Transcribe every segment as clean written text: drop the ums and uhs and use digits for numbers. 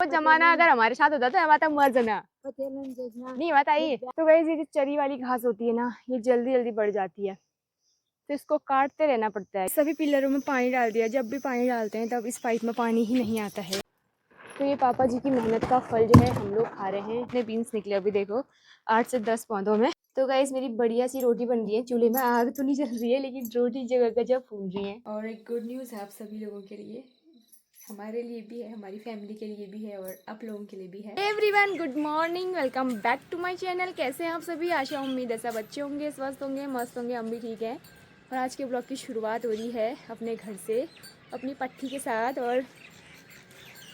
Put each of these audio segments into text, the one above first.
जमाना अगर हमारे साथ होता तो हमारा मर जाना नहीं बताइए। तो गाइस ये जो चरी वाली घास होती है ना, ये जल्दी जल्दी बढ़ जाती है, तो इसको काटते रहना पड़ता है। सभी पिलरों में पानी डाल दिया, जब भी पानी डालते हैं तब इस पाइप में पानी ही नहीं आता है। तो ये पापा जी की मेहनत का फल जो है हम लोग खा रहे हैं। इतने बीन्स निकले अभी देखो 8 से 10 पौधों में। तो गाइस मेरी बढ़िया सी रोटी बन रही है, चूल्हे में आग तो नहीं जल रही है लेकिन रोटी जगह गजब फूल रही है। और एक गुड न्यूज़ है आप सभी लोगों के लिए, हमारे लिए भी है, हमारी फैमिली के लिए भी है और आप लोगों के लिए भी है। Everyone good morning, welcome back to my channel. कैसे हैं आप सभी? आशा उम्मीद है सब अच्छे होंगे, स्वस्थ होंगे, मस्त होंगे। हम भी ठीक हैं। और आज के ब्लॉग की शुरुआत हो रही है अपने घर से, अपनी पट्टी के साथ। और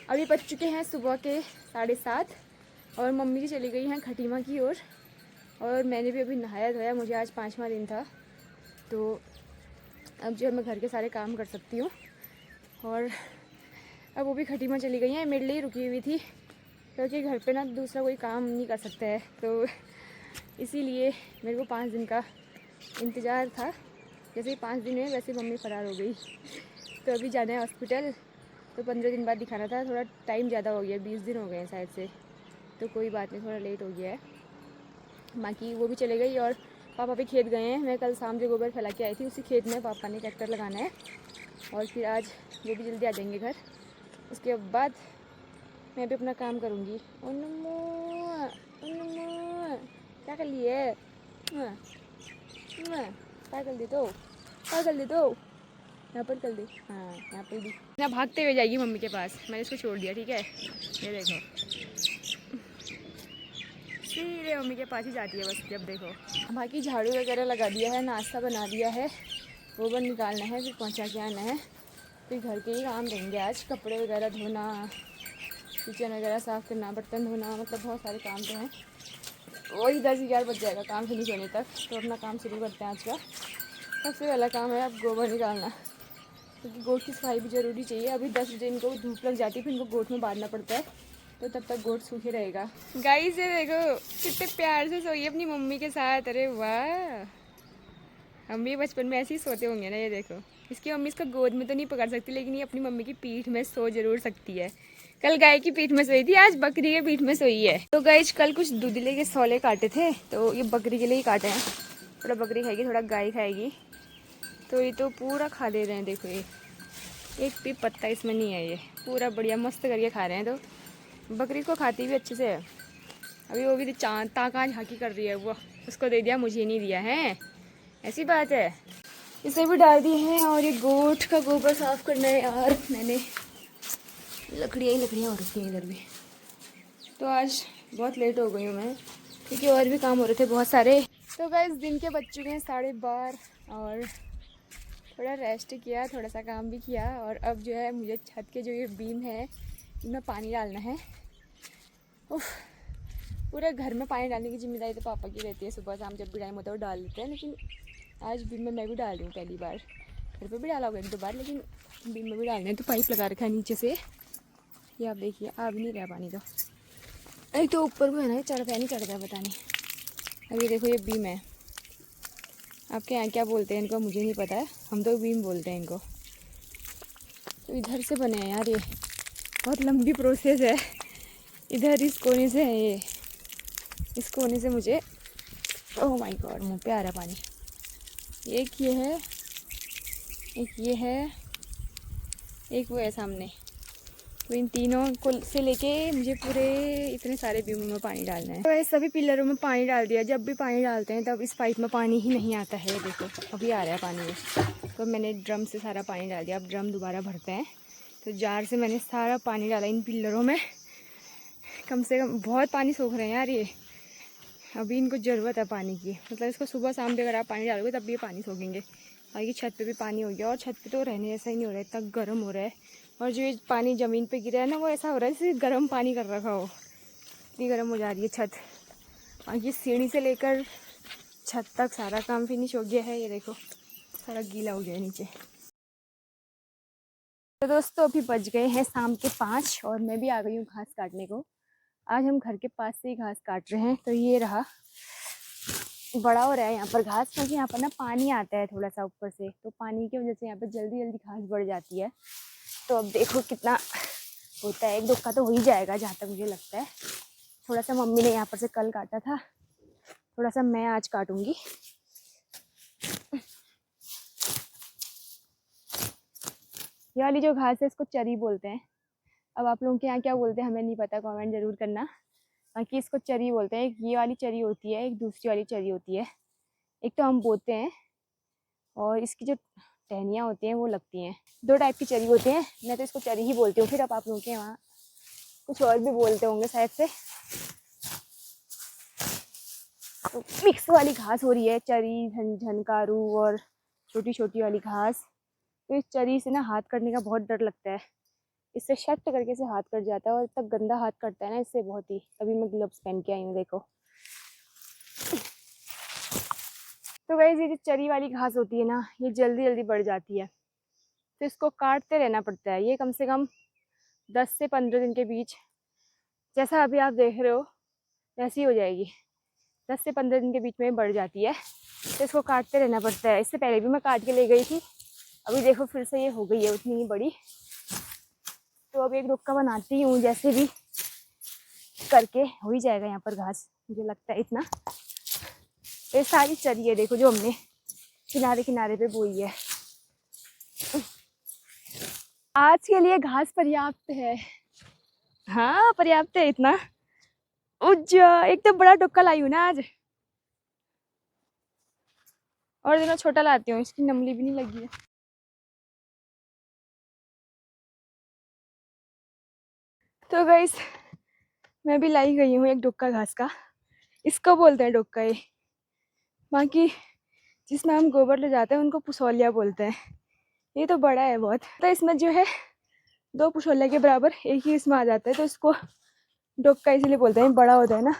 अभी बज चुके हैं सुबह के 7:30 और मम्मी जी चली गई हैं खटीमा की ओर। और मैंने भी अभी नहाया धोया, मुझे आज 5वां दिन था, तो अब जो है मैं घर के सारे काम कर सकती हूँ। और अब वो भी खटीमा चली गई हैं, मेरे लिए रुकी हुई थी क्योंकि घर पे ना दूसरा कोई काम नहीं कर सकता है, तो इसीलिए मेरे को 5 दिन का इंतज़ार था। जैसे ही 5 दिन में वैसे मम्मी फ़रार हो गई, तो अभी जाना है हॉस्पिटल। तो 15 दिन बाद दिखाना था, थोड़ा टाइम ज़्यादा हो गया, 20 दिन हो गए हैं शायद से, तो कोई बात नहीं, थोड़ा लेट हो गया है। बाकी वो भी चले गई और पापा भी खेत गए हैं। मैं कल शाम जो गोबर फैला के आई थी उसी खेत में पापा ने ट्रैक्टर लगाना है और फिर आज वो भी जल्दी आ जाएंगे घर। उसके बाद मैं भी अपना काम करूँगी। क्या कर लिए? क्या कर दी तो? क्या कर दी तो? यहाँ पर कर दी, हाँ यहाँ पर भी ना। भागते हुए जाएगी मम्मी के पास, मैंने इसको छोड़ दिया, ठीक है? ये देखो सीधे मम्मी के पास ही जाती है बस जब देखो। बाकी झाड़ू वगैरह लगा दिया है, नाश्ता बना दिया है, गोबर निकालना है, फिर पहुँचा के आना है। फिर घर के ही काम रहेंगे आज, कपड़े वगैरह धोना, किचन वगैरह साफ़ करना, बर्तन धोना, मतलब बहुत सारे काम तो हैं। वही 10-11 बज जाएगा काम फिनिश होने तक। तो अपना काम शुरू करते हैं आज का। सबसे पहला काम है अब गोबर निकालना, क्योंकि गोट की सफाई भी ज़रूरी चाहिए। अभी 10 बजे इनको धूप लग जाती है, फिर इनको गोट में बांधना पड़ता है, तो तब तक गोट सूखे रहेगा। गाइस ये देखो कितने प्यार से सोई है अपनी मम्मी के साथ। अरे वाह, हम भी बचपन में ऐसे ही सोते होंगे ना। ये देखो, इसकी मम्मी इसको गोद में तो नहीं पकड़ सकती, लेकिन ये अपनी मम्मी की पीठ में सो जरूर सकती है। कल गाय की पीठ में सोई थी, आज बकरी के पीठ में सोई है। तो गाइस कल कुछ दूधिले के सोले काटे थे, तो ये बकरी के लिए ही काटे हैं। थोड़ा बकरी खाएगी, थोड़ा गाय खाएगी, तो ये तो पूरा खा ले रहे हैं। देखो ये एक भी पत्ता इसमें नहीं है, ये पूरा बढ़िया मस्त करके खा रहे हैं। तो बकरी को खाती भी अच्छे से है। अभी वो भी चाँद ताका झाँकी कर रही है, वो उसको दे दिया, मुझे नहीं दिया है, ऐसी बात है। इसे भी डाल दिए हैं। और ये गोट का गोबर साफ़ करना है यार, मैंने लकड़ियाँ हो रखी हैं इधर भी। तो आज बहुत लेट हो गई हूँ मैं, क्योंकि और भी काम हो रहे थे बहुत सारे। तो गाइस दिन के बज चुके हैं 12:30 और थोड़ा रेस्ट किया, थोड़ा सा काम भी किया। और अब जो है मुझे छत के जो ये बीम है इनमें पानी डालना है। उफ, पूरे घर में पानी डालने की जिम्मेदारी तो पापा की रहती है, सुबह शाम जब भी टाइम होता है वो डाल देते हैं। लेकिन आज बीम में मैं भी डाल रही हूँ, पहली बार। घर पे भी डाला होगा 1-2 बार, लेकिन बीम में भी डालने हैं। तो पाइप लगा रखा है नीचे से, ये आप देखिए, आ भी नहीं रहा पानी। तो एक तो ऊपर को है ना, चढ़ नहीं चढ़ता पता नहीं। अब ये देखो ये बीम है, आपके यहाँ क्या बोलते हैं इनको मुझे नहीं पता है, हम तो बीम बोलते हैं इनको। तो इधर से बने हैं यार, ये बहुत लंबी प्रोसेस है। इधर इस कोने से है ये, इस कोने से मुझे, ओह माय गॉड मुँह पे आ रहा पानी। एक ये है, एक ये है, एक वो है सामने। तो इन तीनों को से लेके मुझे पूरे इतने सारे बीमों में पानी डालना है। तो ये सभी पिलरों में पानी डाल दिया, जब भी पानी डालते हैं तब इस पाइप में पानी ही नहीं आता है। देखो अभी आ रहा है पानी में। तो मैंने ड्रम से सारा पानी डाल दिया, अब ड्रम दोबारा भरते हैं। तो जार से मैंने सारा पानी डाला इन पिलरों में, कम से कम बहुत पानी सूख रहे हैं यार ये। अभी इनको ज़रूरत है पानी की, मतलब इसको सुबह शाम भी अगर आप पानी डालोगे तब भी ये पानी सूखेंगे। बाकी छत पे भी पानी हो गया, और छत पे तो रहने जैसा ही नहीं हो रहा है, इतना गर्म हो रहा है। और जो ये पानी ज़मीन पे गिरा है ना, वो ऐसा हो रहा है जैसे गर्म पानी कर रखा हो, इतनी गर्म हो जा रही है छत। बाकी सीढ़ी से लेकर छत तक सारा काम फिनिश हो गया है। ये देखो सारा गीला हो गया है नीचे। तो दोस्तों अभी बज गए हैं शाम के 5 और मैं भी आ गई हूँ घास काटने को। आज हम घर के पास से ही घास काट रहे हैं। तो ये रहा, बड़ा हो रहा है यहाँ पर घास, क्योंकि यहाँ पर ना पानी आता है थोड़ा सा ऊपर से, तो पानी की वजह से यहाँ पर जल्दी जल्दी घास बढ़ जाती है। तो अब देखो कितना होता है। एक डोका तो हो ही जाएगा जहाँ तक मुझे लगता है। थोड़ा सा मम्मी ने यहाँ पर से कल काटा था, थोड़ा सा मैं आज काटूंगी। ये वाली जो घास है इसको चरी बोलते हैं। अब आप लोगों के यहाँ क्या बोलते हैं हमें नहीं पता, कमेंट जरूर करना। बाकी इसको चरी बोलते हैं। एक ये वाली चरी होती है, एक दूसरी वाली चरी होती है। एक तो हम बोते हैं और इसकी जो टहनियाँ होती हैं वो लगती हैं। दो टाइप की चरी होती हैं, मैं तो इसको चरी ही बोलती हूँ। फिर अब आप लोगों के वहाँ कुछ और भी बोलते होंगे शायद से। तो मिक्स वाली घास हो रही है, चरी, झनकारू और छोटी छोटी वाली घास। तो इस चरी से ना हाथ कटने का बहुत डर लगता है। इससे शट करके से हाथ कट जाता है और तक गंदा हाथ कटता है ना इससे बहुत ही। अभी मैं ग्लव्स पहन के आई हूँ देखो। तो गाइस ये जो चरी वाली घास होती है ना, ये जल्दी जल्दी बढ़ जाती है, तो इसको काटते रहना पड़ता है। ये कम से कम 10 से 15 दिन के बीच, जैसा अभी आप देख रहे हो वैसी हो जाएगी। 10 से 15 दिन के बीच में बढ़ जाती है, तो इसको काटते रहना पड़ता है। इससे पहले भी मैं काट के ले गई थी, अभी देखो फिर से ये हो गई है उतनी ही बड़ी। तो अब एक रुक्का बनाती हूँ, जैसे भी करके हो ही जाएगा यहाँ पर घास, मुझे लगता है इतना। ये सारी चरी है देखो जो हमने किनारे किनारे पे बोई है। आज के लिए घास पर्याप्त है। हाँ पर्याप्त है इतना। एक तो बड़ा डुक्का लाई हूँ ना आज, और दिनों छोटा लाती हूँ, इसकी नमली भी नहीं लगी है। तो गाइस मैं भी लाई गई हूँ एक डुक्का घास का, इसको बोलते हैं डुक्का ये। बाकी जिसमें हम गोबर ले जाते हैं उनको पुसौलिया बोलते हैं। ये तो बड़ा है बहुत, तो इसमें जो है 2 पुसौलिया के बराबर एक ही इसमें आ जाता है, तो इसको डुक्का इसीलिए बोलते हैं। बड़ा होता है ना,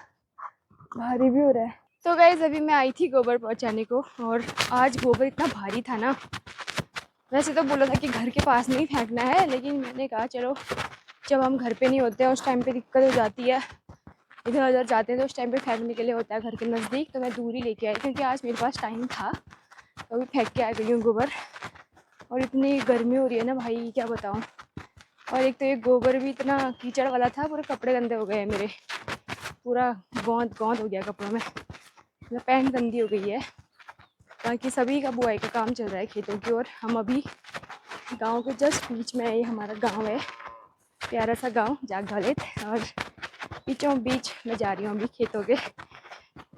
भारी भी हो रहा है। तो गाइस अभी मैं आई थी गोबर पहुंचाने को, और आज गोबर इतना भारी था ना। वैसे तो बोला था कि घर के पास नहीं फेंकना है, लेकिन मैंने कहा चलो जब हम घर पे नहीं होते हैं उस टाइम पे दिक्कत हो जाती है, इधर उधर जाते हैं तो उस टाइम पे फेंकने के लिए होता है घर के नज़दीक, तो मैं दूर ही लेके आई क्योंकि आज मेरे पास टाइम था। तो अभी फेंक के आ गई हूँ गोबर। और इतनी गर्मी हो रही है ना भाई क्या बताऊँ। और एक तो ये गोबर भी इतना कीचड़ वाला था, पूरे कपड़े गंदे हो गए हैं मेरे, पूरा गौंद गौंद हो गया कपड़ों में, मतलब पैंट गंदी हो गई है। बाकी सभी का बुआई का काम चल रहा है खेतों की ओर। हम अभी गांव के जस्ट बीच में है, ये हमारा गांव है, प्यारा सा गांव जागधालित, और बीचों बीच मैं जा रही हूँ अभी खेतों के।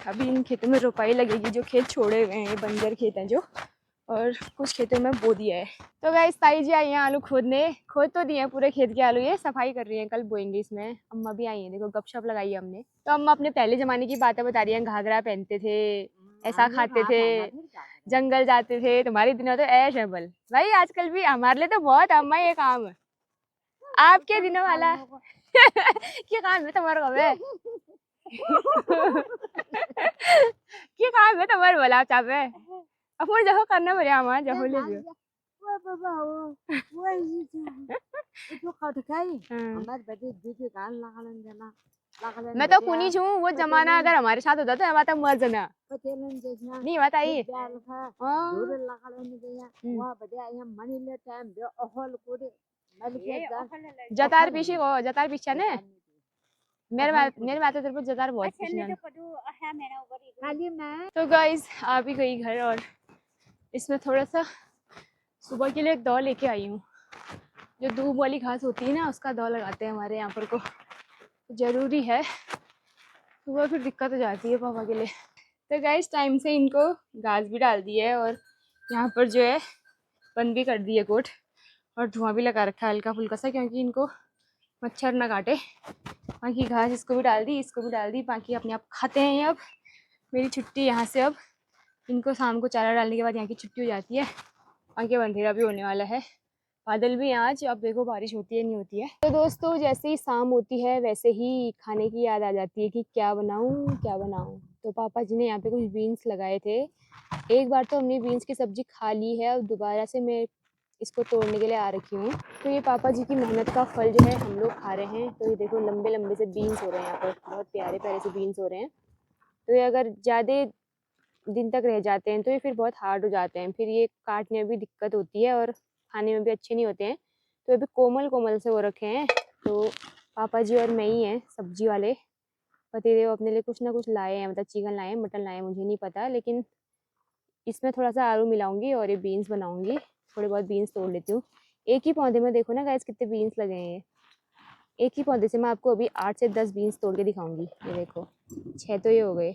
अभी इन खेतों में रोपाई लगेगी, जो खेत छोड़े हुए हैं, ये बंजर खेत हैं जो, और कुछ खेतों में बो दिया है। तो गाइस ताई जी आई हैं आलू खोदने, खोद तो दिए हैं पूरे खेत के आलू, ये सफाई कर रही हैं, कल बोएंगे इसमें। अम्मा भी आई हैं देखो, गपशप लगाई है हमने। तो अम्मा अपने पहले जमाने की बातें बता रही हैं, घाघरा पहनते थे, ऐसा खाते थे, जंगल जाते थे, तुम्हारे दिनों तो ऐश है बल भाई। आजकल भी हमारे लिए तो बहुत अम्मा ये काम है, आपके दिनों वाला क्या काम है तुम्हारे को है क्या काम है तुम्हारे वाला चाहे अपन जहो करना पड़े हमारा जहो ले लियो। वो बाबा वो ये जो खाते खाई हमारे बच्चे दूसरे कान लगाने देना लगाने। मैं तो कुनी छू, वो जमाना अगर हमारे साथ होता तो हमारा मर जाना पतेलन जैसा नहीं बताइए। जाल था दूर लगाने दिया वहाँ बढ़िया यहाँ मनी ले टाइम दे अहल को दे जतार पीछे को जतार पीछे ने मेरे माथे तेरे पर जतार बहुत पीछे। तो गाइस आ भी गई घर, और इसमें थोड़ा सा सुबह के लिए एक दौ लेके आई हूँ। जो धूप वाली घास होती है ना उसका दौ लगाते हैं हमारे यहाँ पर को, ज़रूरी है, सुबह फिर दिक्कत हो जाती है पापा के लिए। तो गाइस टाइम से इनको घास भी डाल दी है, और यहाँ पर जो है बंद भी कर दी है कोट, और धुआं भी लगा रखा है हल्का फुल्का सा, क्योंकि इनको मच्छर ना काटे। बाकी घास इसको भी डाल दी, इसको भी डाल दी, बाकी अपने आप खाते हैं। अब मेरी छुट्टी यहाँ से, अब इनको शाम को चारा डालने के बाद यहाँ की छुट्टी हो जाती है। बाकी अंधेरा भी होने वाला है, बादल भी आज, अब देखो बारिश होती है नहीं होती है। तो दोस्तों जैसे ही शाम होती है वैसे ही खाने की याद आ जाती है कि क्या बनाऊं क्या बनाऊं। तो पापा जी ने यहाँ पे कुछ बीन्स लगाए थे, एक बार तो हमने बीन्स की सब्जी खा ली है, अब दोबारा से मैं इसको तोड़ने के लिए आ रखी हूँ। तो ये पापा जी की मेहनत का फल जो है हम लोग खा रहे हैं। तो ये देखो लंबे लंबे से बीन्स हो रहे हैं यहाँ पर, बहुत प्यारे प्यारे से बीन्स हो रहे हैं। तो ये अगर ज़्यादा दिन तक रह जाते हैं तो ये फिर बहुत हार्ड हो जाते हैं, फिर ये काटने में भी दिक्कत होती है और खाने में भी अच्छे नहीं होते हैं। तो अभी कोमल कोमल से हो रखे हैं, तो पापा जी और मैं ही हैं सब्जी वाले। पतिदेव अपने लिए कुछ ना कुछ लाए हैं, मतलब चिकन लाए हैं, मटन लाए हैं, मुझे नहीं पता, लेकिन इसमें थोड़ा सा आलू मिलाऊंगी और ये बीन्स बनाऊंगी। थोड़े बहुत बीन्स तोड़ लेती हूँ। एक ही पौधे में देखो ना गाइस कितने बीन्स लगे हैं। एक ही पौधे से मैं आपको अभी 8 से 10 बीन्स तोड़ के दिखाऊंगी। ये देखो 6 तो ये हो गए,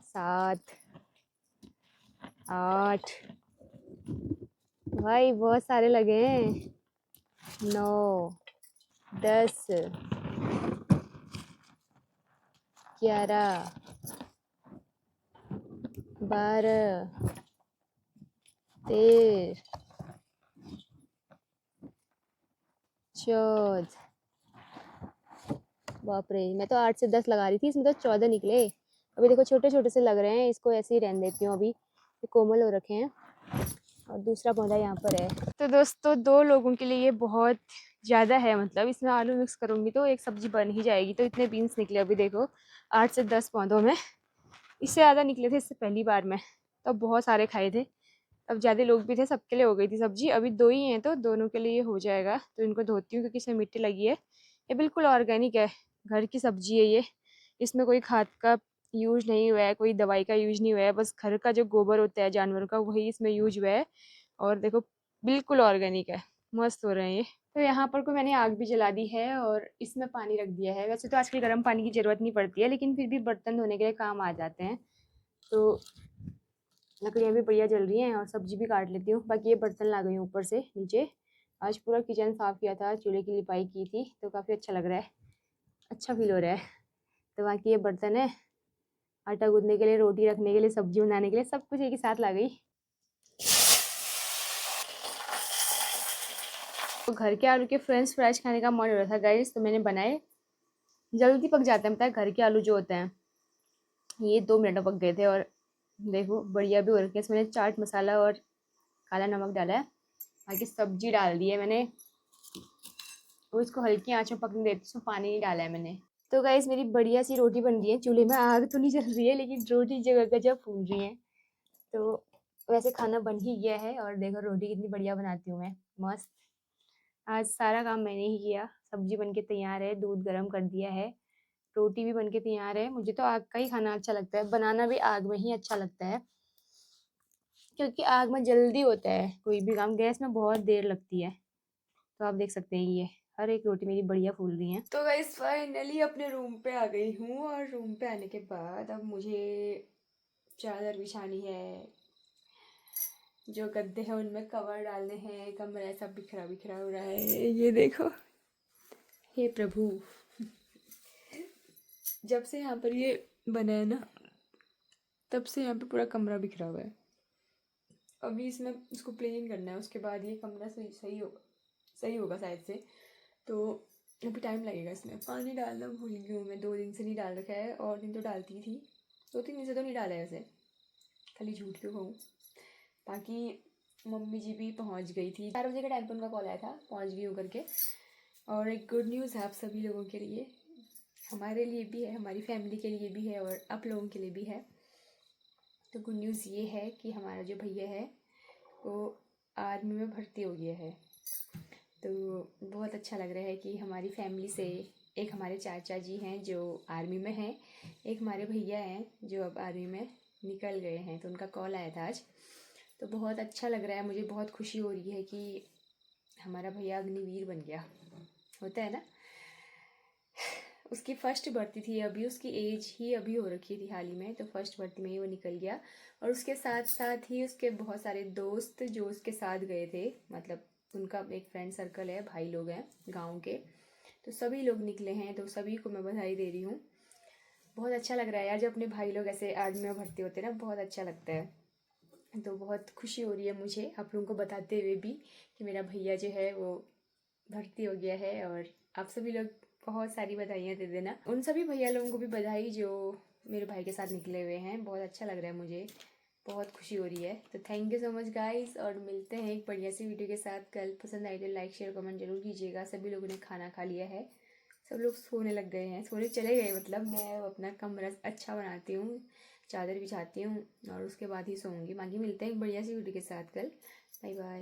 7, 8, भाई बहुत सारे लगे हैं। 9, 10, 11, 12, 13, 14, बाप रे, मैं तो 8 से 10 लगा रही थी, इसमें तो 14 निकले। अभी देखो छोटे छोटे से लग रहे हैं, इसको ऐसे ही रहने देती हूँ अभी, ये कोमल हो रखे हैं। और दूसरा पौधा यहाँ पर है। तो दोस्तों 2 लोगों के लिए ये बहुत ज़्यादा है, मतलब इसमें आलू मिक्स करूँगी तो एक सब्जी बन ही जाएगी। तो इतने बीन्स निकले अभी देखो 8 से 10 पौधों में। इससे ज़्यादा निकले थे इससे पहली बार में, तब तो बहुत सारे खाए थे। अब ज़्यादा लोग भी थे, सबके लिए हो गई थी सब्जी। अभी 2 ही हैं तो दोनों के लिए हो जाएगा। तो इनको धोती हूँ क्योंकि इसमें मिट्टी लगी है। ये बिल्कुल ऑर्गेनिक है, घर की सब्जी है ये। इसमें कोई खाद का यूज नहीं हुआ है, कोई दवाई का यूज नहीं हुआ है, बस घर का जो गोबर होता है जानवरों का वही इसमें यूज हुआ है। और देखो बिल्कुल ऑर्गेनिक है, मस्त हो रहे हैं ये। तो यहाँ पर को मैंने आग भी जला दी है और इसमें पानी रख दिया है। वैसे तो आजकल गर्म पानी की ज़रूरत नहीं पड़ती है, लेकिन फिर भी बर्तन धोने के लिए काम आ जाते हैं। तो लकड़ियाँ भी बढ़िया जल रही हैं और सब्जी भी काट लेती हूँ। बाकी ये बर्तन ला गई हूँ ऊपर से नीचे। आज पूरा किचन साफ़ किया था, चूल्हे की लिपाई की थी, तो काफ़ी अच्छा लग रहा है, अच्छा फील हो रहा है। तो बाकी ये बर्तन है, आटा गूँथने के लिए, रोटी रखने के लिए, सब्जी बनाने के लिए, सब कुछ एक ही साथ ला गई। तो घर के आलू के फ्रेंच फ्राइज खाने का मन हो रहा था गाइस, तो मैंने बनाए। जल्दी पक जाते हैं, पता है घर के आलू जो होते हैं। ये 2 मिनट में पक गए थे और देखो बढ़िया भी हो रखे हैं। इसमें मैंने चाट मसाला और काला नमक डाला है। बाकी सब्जी डाल दी है मैंने, वो इसको हल्की आंच में पकने देती हूँ, उसमें पानी नहीं डाला है मैंने। तो गाइस मेरी बढ़िया सी रोटी बन रही है। चूल्हे में आग तो नहीं जल रही है, लेकिन रोटी जगह गजब फूल रही है। तो वैसे खाना बन ही गया है और देखो रोटी कितनी बढ़िया बनाती हूँ मैं, मस्त। आज सारा काम मैंने ही किया। सब्जी बन के तैयार है, दूध गर्म कर दिया है, रोटी भी बन के तैयार है। मुझे तो आग का ही खाना अच्छा लगता है, बनाना भी आग में ही अच्छा लगता है, क्योंकि आग में जल्दी होता है कोई भी काम, गैस में बहुत देर लगती है। तो आप देख सकते हैं ये हर एक रोटी मेरी बढ़िया फूल रही है। तो गाइस फाइनली अपने रूम पे आ गई हूँ और रूम पे आने के बाद अब मुझे चादर बिछानी है, जो गद्दे हैं उनमें कवर डालने हैं। कमरा ऐसा बिखरा बिखरा हो रहा है, ये देखो। हे प्रभु, जब से यहाँ पर ये बना है ना, तब से यहाँ पे पूरा कमरा बिखरा हुआ है। अभी इसमें इसको प्लेन करना है, उसके बाद ये कमरा सही होगा शायद से। तो अभी टाइम लगेगा। इसमें पानी डालना भूल गई हूँ मैं, 2 दिन से नहीं डाल रखा है। और दिन तो डालती थी, 2-3 दिन से तो नहीं डाला है वैसे, खाली झूठ क्यों कहूँ। बाकी मम्मी जी भी पहुँच गई थी, 4 बजे का टाइम पर उनका कॉल आया था, पहुँच गई हूँ करके। और एक गुड न्यूज़ है आप सभी लोगों के लिए, हमारे लिए भी है, हमारी फैमिली के लिए भी है और आप लोगों के लिए भी है। तो गुड न्यूज़ ये है कि हमारा जो भैया है वो आर्मी में भर्ती हो गया है। तो बहुत अच्छा लग रहा है कि हमारी फैमिली से एक हमारे चाचा जी हैं जो आर्मी में हैं, एक हमारे भैया हैं जो अब आर्मी में निकल गए हैं। तो उनका कॉल आया था आज, तो बहुत अच्छा लग रहा है, मुझे बहुत खुशी हो रही है कि हमारा भैया अग्निवीर बन गया, होता है ना। उसकी फर्स्ट भर्ती थी अभी, उसकी एज ही अभी हो रखी थी हाल ही में, तो फर्स्ट भर्ती में ही वो निकल गया। और उसके साथ साथ ही उसके बहुत सारे दोस्त जो उसके साथ गए थे, मतलब उनका एक फ्रेंड सर्कल है, भाई लोग हैं गांव के, तो सभी लोग निकले हैं। तो सभी को मैं बधाई दे रही हूँ। बहुत अच्छा लग रहा है यार, जब अपने भाई लोग ऐसे आर्मी में भर्ती होते हैं ना, बहुत अच्छा लगता है। तो बहुत खुशी हो रही है मुझे आप लोगों को बताते हुए भी कि मेरा भैया जो है वो भर्ती हो गया है। और आप सभी लोग बहुत सारी बधाइयाँ दे देना उन सभी भैया लोगों को भी, बधाई जो मेरे भाई के साथ निकले हुए हैं। बहुत अच्छा लग रहा है मुझे, बहुत खुशी हो रही है। तो thank you so much guys, और मिलते हैं एक बढ़िया सी वीडियो के साथ कल। पसंद आई तो लाइक शेयर कमेंट जरूर कीजिएगा। सभी लोगों ने खाना खा लिया है, सब लोग सोने लग गए हैं, सोने चले गए, मतलब मैं अपना कमरा अच्छा बनाती हूँ, चादर बिछाती हूँ और उसके बाद ही सोऊंगी। बाकी मिलते हैं एक बढ़िया सी वीडियो के साथ कल। Bye bye.